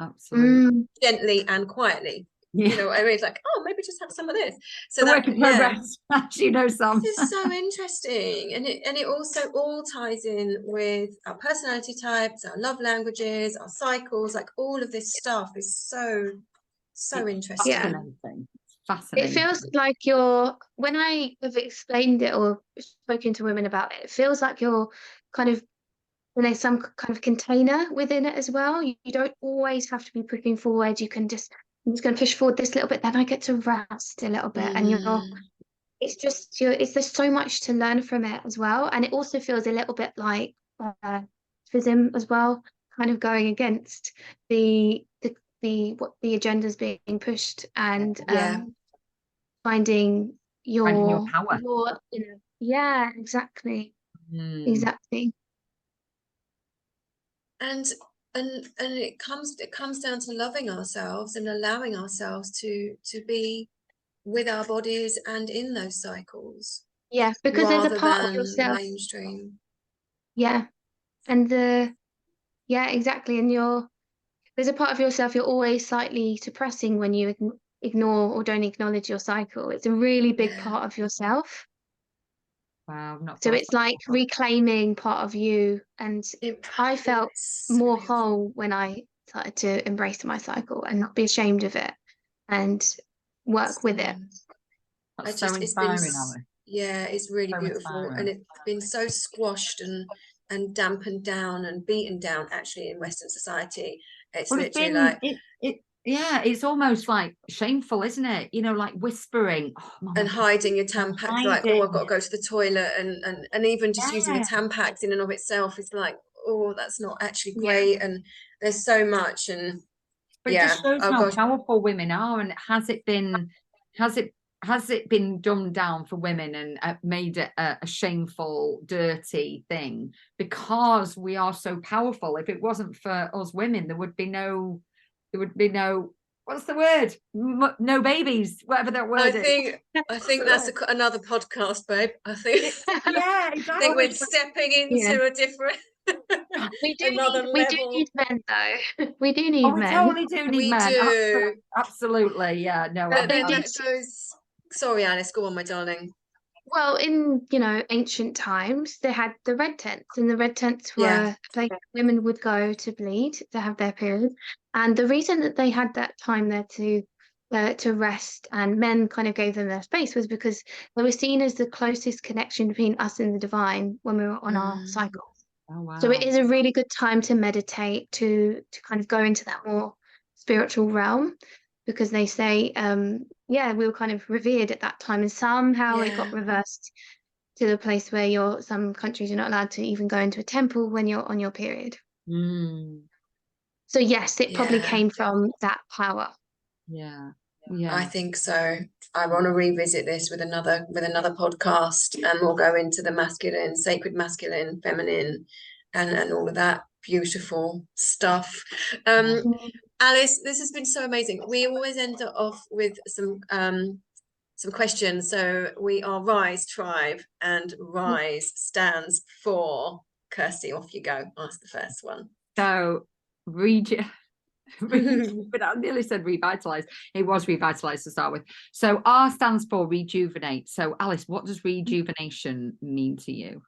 Absolutely. Gently and quietly. You know what I mean? It's like, oh, maybe just have some of this. So the work in progress, as you know, Sam. This is so interesting. And it also all ties in with our personality types, our love languages, our cycles, like all of this stuff is so interesting. Fascinating. Fascinating. It feels like when I have explained it or spoken to women about it, it feels like you're kind of in some kind of container within it as well. You don't always have to be pushing forward. You can just, I'm just going to push forward this little bit, then I get to rest a little bit. And there's so much to learn from it as well. And it also feels a little bit like activism as well, kind of going against what the agenda's being pushed and finding your power. Exactly. Exactly. And it comes down to loving ourselves and allowing ourselves to be with our bodies and in those cycles. Yeah, because there's a part of yourself. Mainstream. Yeah. And exactly. And there's a part of yourself you're always slightly suppressing when you ignore or don't acknowledge your cycle. It's a really big part of yourself. Wow. So it's like reclaiming part of you. And I felt more whole when I started to embrace my cycle and not be ashamed of it and work with it. That's so inspiring, Alice. Yeah, it's really beautiful. Inspiring. And it's been so squashed and dampened down and beaten down actually in Western society. It's literally like it's almost like shameful, isn't it? You know, like whispering and hiding your Tampax, like, oh, I've got to go to the toilet, and even just using the Tampax in and of itself is like, oh, that's not actually great. And there's so much, and but it just shows how powerful women are. And has it been dumbed down for women and made it a shameful, dirty thing because we are so powerful? If it wasn't for us women, there would be no what's the word? No babies, whatever that word is. I think that's another podcast, babe. I think exactly. I think we're stepping into a different we do need men though. We do need men. We totally do need men. Do. Absolutely. Yeah. No. But then that goes. Sorry, Alice. Go on, my darling. Well, in ancient times, they had the red tents, and the red tents were a place women would go to bleed, to have their period. And the reason that they had that time there to rest, and men kind of gave them their space, was because they were seen as the closest connection between us and the divine when we were on our cycle. Oh, wow. So it is a really good time to meditate, to kind of go into that more spiritual realm, because they say, we were kind of revered at that time, and somehow it got reversed to the place where some countries are not allowed to even go into a temple when you're on your period. So yes, it probably came from that power. Yeah. I think so. I want to revisit this with another podcast, and we'll go into the masculine, sacred masculine, feminine, and all of that beautiful stuff. Alice, this has been so amazing. We always end off with some questions. So we are Rise Tribe, and Rise stands for, Kirsty, off you go. Ask the first one. So but I nearly said revitalize. It was revitalize to start with. So R stands for rejuvenate. So Alice, what does rejuvenation mean to you?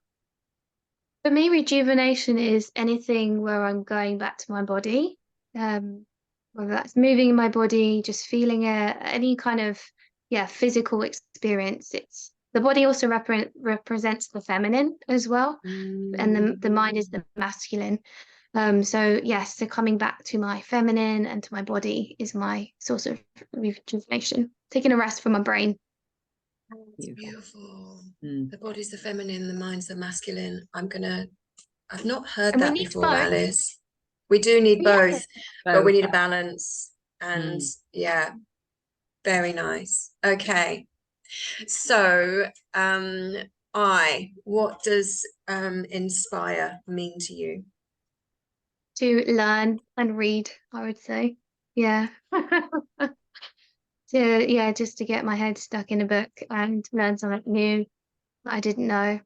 For me, rejuvenation is anything where I'm going back to my body, whether that's moving in my body, just feeling any kind of physical experience. It's the body also represents the feminine as well, and the mind is the masculine. So coming back to my feminine and to my body is my source of rejuvenation, taking a rest from my brain. Beautiful. The body's the feminine, the mind's the masculine. I'm gonna I've not heard And we that need before, both. Alice. We do need Yeah. both, but we So, need a balance. And yeah, very nice. Okay. So, what does inspire mean to you? To learn and read, I would say. Yeah. Just to get my head stuck in a book and learn something new that I didn't know.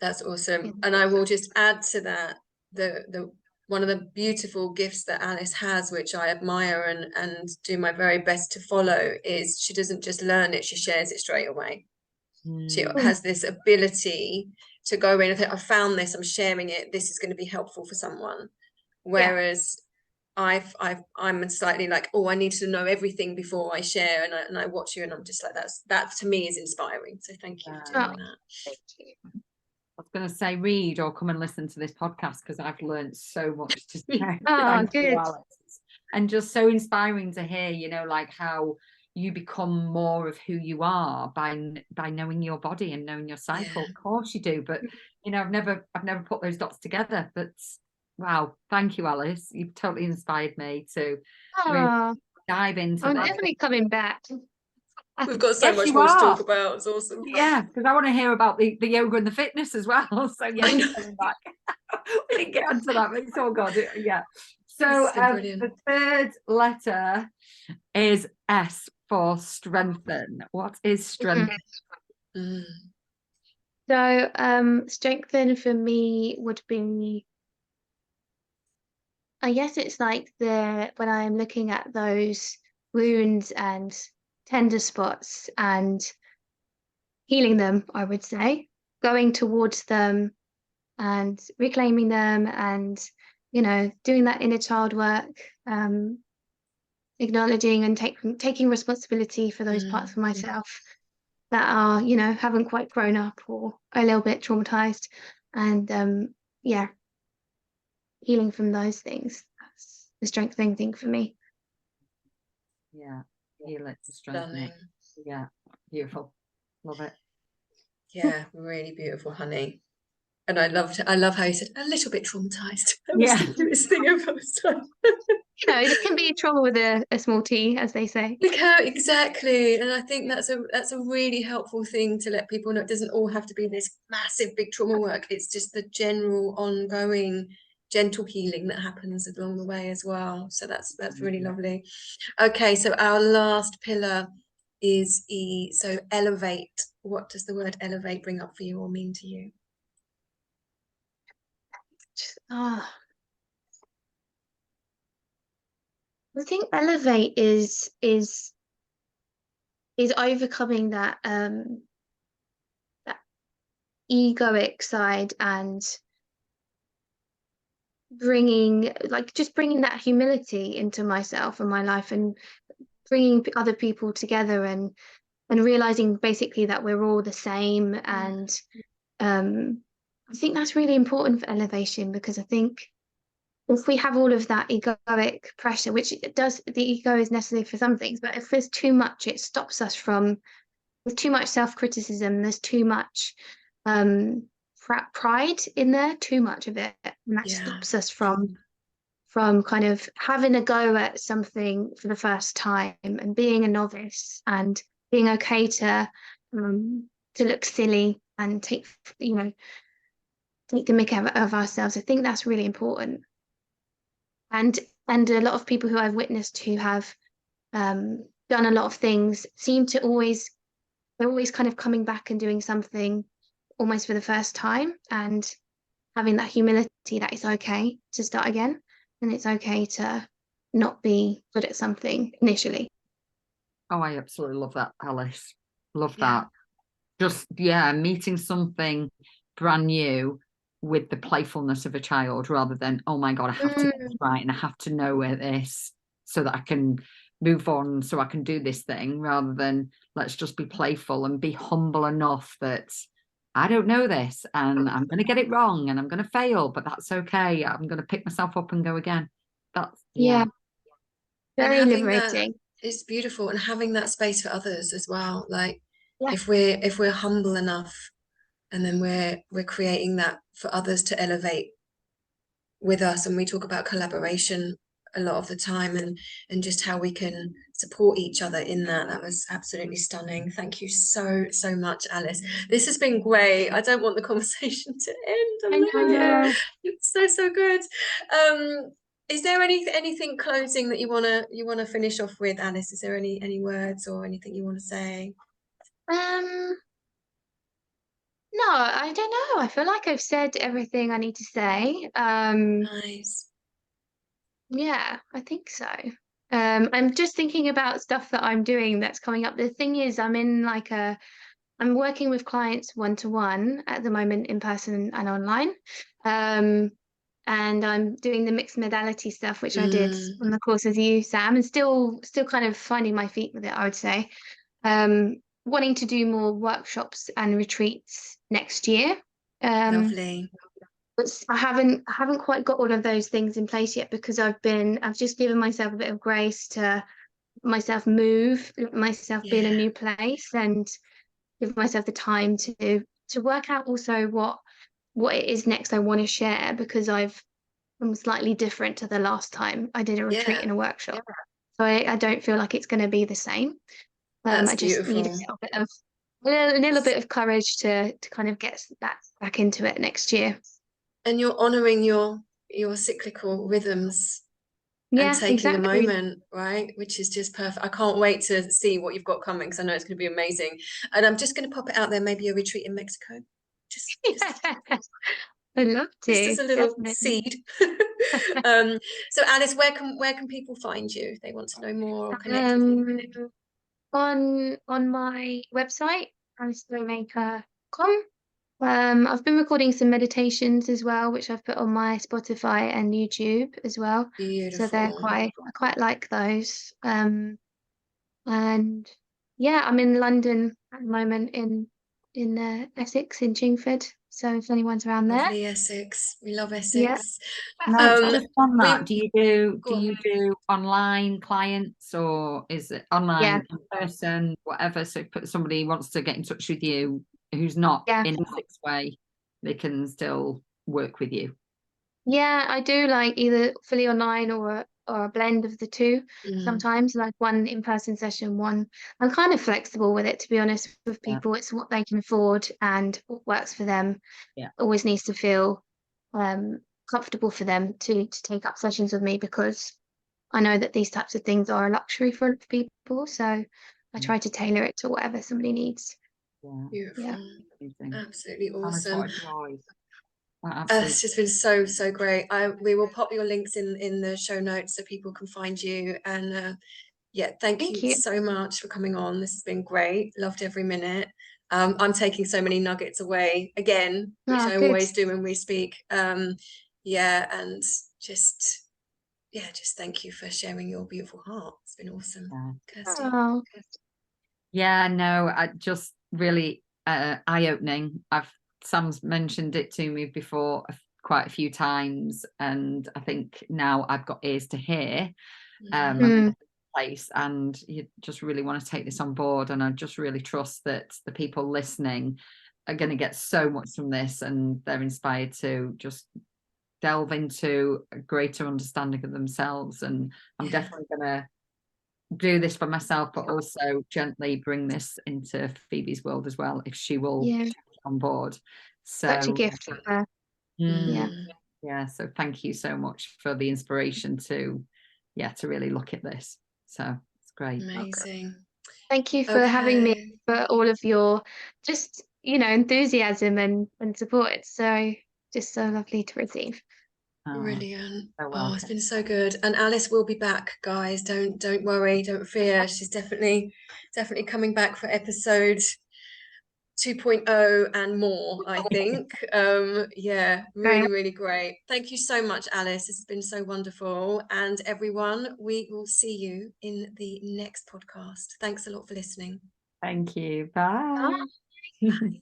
That's awesome. Yeah. And I will just add to that the one of the beautiful gifts that Alice has, which I admire and do my very best to follow, is she doesn't just learn it, she shares it straight away. She has this ability to go in and think, I found this, I'm sharing it, this is going to be helpful for someone. Whereas I'm slightly like, oh, I need to know everything before I share, and I watch you and I'm just like, that to me is inspiring. So thank you for doing that. Thank you. I was going to say read or come and listen to this podcast, because I've learned so much today. Oh, Thank you, good. Alice. And just so inspiring to hear, like how you become more of who you are by knowing your body and knowing your cycle. Yeah. Of course you do, but I've never put those dots together. But wow, thank you, Alice. You've totally inspired me to really dive into I'm that. definitely coming back. We've got so much you more to are. talk about. It's awesome. Yeah, because I want to hear about the yoga and the fitness as well. So yeah, I know. coming back. We didn't get onto that, but it's all good. Yeah. So the third letter is S for strengthen. What is strengthen? So strengthen for me would be, I guess it's like when I'm looking at those wounds and tender spots and healing them, I would say, going towards them and reclaiming them and, doing that inner child work, acknowledging and taking responsibility for those parts of myself that are, haven't quite grown up or are a little bit traumatized, and healing from those things. That's the strengthening thing for me. Yeah, heal it to strengthen it. Yeah, beautiful. Love it. Yeah, really beautiful, honey. And I love how you said a little bit traumatized. That was Yeah. the cutest thing I've ever said. It can be trauma with a small t, as they say. Exactly. And I think that's a really helpful thing to let people know. It doesn't all have to be this massive big trauma work. It's just the general ongoing gentle healing that happens along the way as well. So that's really lovely. Okay, so our last pillar is E. So elevate. What does the word elevate bring up for you or mean to you? I think elevate is overcoming that egoic side and bringing that humility into myself and my life, and bringing other people together, and realizing basically that we're all the same. And I think that's really important for elevation, because I think if we have all of that egoic pressure, which it does, the ego is necessary for some things, but if there's too much, it stops us from, there's too much self-criticism, there's too much pride in there, too much of it, and that stops us from kind of having a go at something for the first time and being a novice and being okay to look silly and take the mick of ourselves. I think that's really important. And a lot of people who I've witnessed who have done a lot of things seem to they're always kind of coming back and doing something almost for the first time, and having that humility that it's okay to start again, and it's okay to not be good at something initially. Oh, I absolutely love that, Alice. Love that. Just, meeting something brand new with the playfulness of a child, rather than, oh my God, I have to get this right and I have to know this so that I can move on, so I can do this thing, rather than let's just be playful and be humble enough that I don't know this and I'm going to get it wrong and I'm going to fail, but that's okay. I'm going to pick myself up and go again. That's very liberating. It's beautiful, and having that space for others as well. Like if we're humble enough and then we're creating that for others to elevate with us. And we talk about collaboration a lot of the time, and just how we can support each other in that. That was absolutely stunning. Thank you so much, Alice. This has been great. I don't want the conversation to end. I'm loving it. It's so good. Is there anything closing that you wanna finish off with, Alice? Is there any words or anything you want to say? No, I don't know. I feel like I've said everything I need to say. Nice. Yeah, I think so. I'm just thinking about stuff that I'm doing that's coming up. The thing is, I'm working with clients one-to-one at the moment, in person and online. And I'm doing the mixed modality stuff, which I did on the course with you, Sam, and still kind of finding my feet with it, I would say. Wanting to do more workshops and retreats next year. Lovely. But I haven't quite got all of those things in place yet, because I've just given myself a bit of grace to myself be in a new place, and give myself the time to work out also what it is next I want to share, because I'm slightly different to the last time I did a retreat and a workshop. So I don't feel like it's going to be the same. That's I just need a little bit of courage to kind of get back into it next year. And you're honoring your cyclical rhythms and taking a moment, right? Which is just perfect. I can't wait to see what you've got coming, because I know it's going to be amazing. And I'm just going to pop it out there, maybe a retreat in Mexico. Just I'd love to. Just as a little definitely. seed. So Alice, where can people find you if they want to know more or connect with you? On my website, AliceBowmaker.com. I've been recording some meditations as well, which I've put on my Spotify and YouTube as well. Beautiful. So I quite like those. And yeah, I'm in London at the moment, in Essex, in Chingford. So if anyone's around there. Lovely Essex. We love Essex. Yeah. Just on that, do you do online clients, or is it online in person, whatever? So if somebody wants to get in touch with you who's not in Essex way, they can still work with you. Yeah, I do like either fully online or a blend of the two. Sometimes, like one in-person session, one. I'm kind of flexible with it, to be honest with people. It's what they can afford and what works for them. Always needs to feel comfortable for them to take up sessions with me, because I know that these types of things are a luxury for people. So I try to tailor it to whatever somebody needs. Beautiful. Absolutely Alice, awesome. what a joy. It's just been so great. We will pop your links in the show notes so people can find you. And thank you so much for coming on. This has been great. Loved every minute. I'm taking so many nuggets away again, which I always do when we speak. And just thank you for sharing your beautiful heart. It's been awesome, Kirsty. I just really eye-opening. Sam's mentioned it to me before quite a few times, and I think now I've got ears to hear place, and you just really want to take this on board, and I just really trust that the people listening are going to get so much from this, and they're inspired to just delve into a greater understanding of themselves. And I'm definitely going to do this for myself, but also gently bring this into Phoebe's world as well, if she will take it on board. So such a gift for her. So thank you so much for the inspiration to really look at this. So it's great. Amazing. Thank you for having me, for all of your just enthusiasm and support. It's just so lovely to receive. Brilliant. It's been so good. And Alice will be back, guys. Don't worry, don't fear. She's definitely coming back for episode 2.0 and more, I think. Really great. Thank you so much, Alice. This has been so wonderful. And everyone, we will see you in the next podcast. Thanks a lot for listening. Thank you. Bye. Bye.